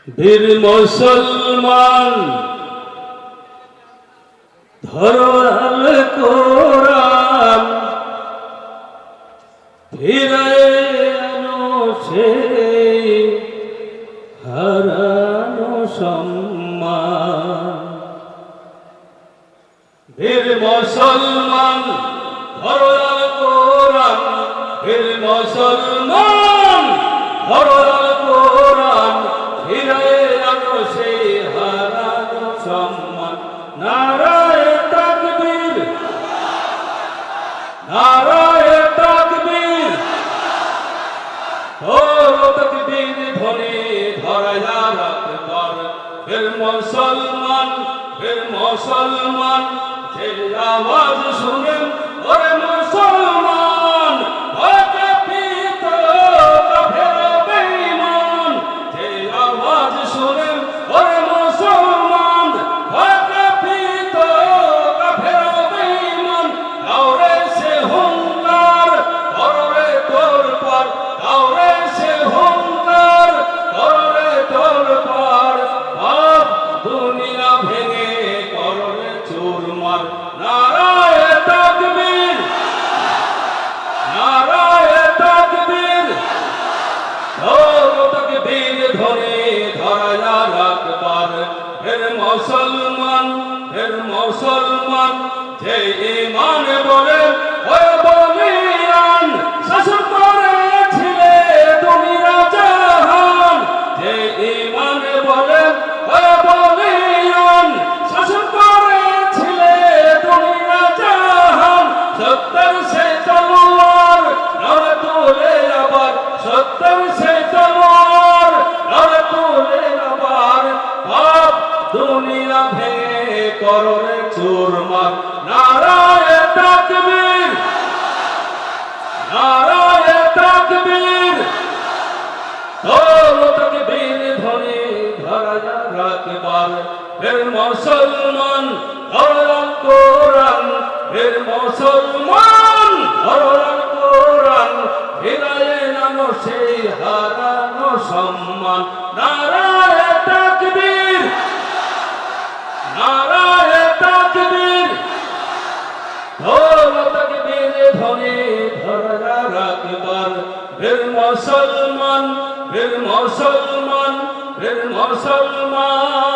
বীর মুসলমান ধরো আল কোরআন, ফিরে আনো সেই হারানো সম্মান। বীর মুসলমান ধরো আল কোরআন, বীর মুসলমান ধরো আল কোরআন, ফিরে আনো সেই হারানো সম্মান। নারায়ে তাকবীর, নারায়ে তাকবীর, ও তাকবীর ধ্বনি ধরায়া রাখবার। বীর মুসলমান, বীর মুসলমান, যে আওয়াজ শুনেন ওরে মুসলমান, ভয়ভীত কাফের বেঈমান। যে আওয়াজ শুনেন ওরে মুসলমান, ভয়ভীত কাফের বেঈমান। কাউরে সে হুঙ্কার কররে তোর পার, কাউরে সে হুঙ্কার কররে তোর পার। সব দুনিয়া ভেঙে কররে চুরমার। নারায়ে তাকবীর, নারায়ে তাকবীর, ও তাকবীর ধ্বনি ধরায়া রাখবার। বীর মুসলমান, বীর মুসলমান, যে ঈমান বলে ওই বলিয়ান, শাসন করেছিলে দুনিয়া জাহান। যে ঈমান বলে ওই বলিয়ান, শাসন করেছিলে দুনিয়া জাহান। সত্যের সে তলোয়ার নড়ে তুলে আবার, সত্যের সে তলোয়ার নড়ে তুলে আবার। সব দুনিয়া ভেঙে কররে চুরমার। নারায়ে তাকবীর, নারায়ে তাকবীর, ও তাকবীর ধ্বনি ধরায়া রাখবার। বীর মুসলমান ধরো আল কোরআন, বীর মুসলমান ধরো আল কোরআন, ফিরায়ে আনো সেই হারানো সম্মান। নারায়ে তাকবীর, নারায়ে তাকবীর, ও তাকবীর ধ্বনি ধরায়া রাখবার। বীর মুসলমান, বীর মুসলমান, বীর মুসলমান।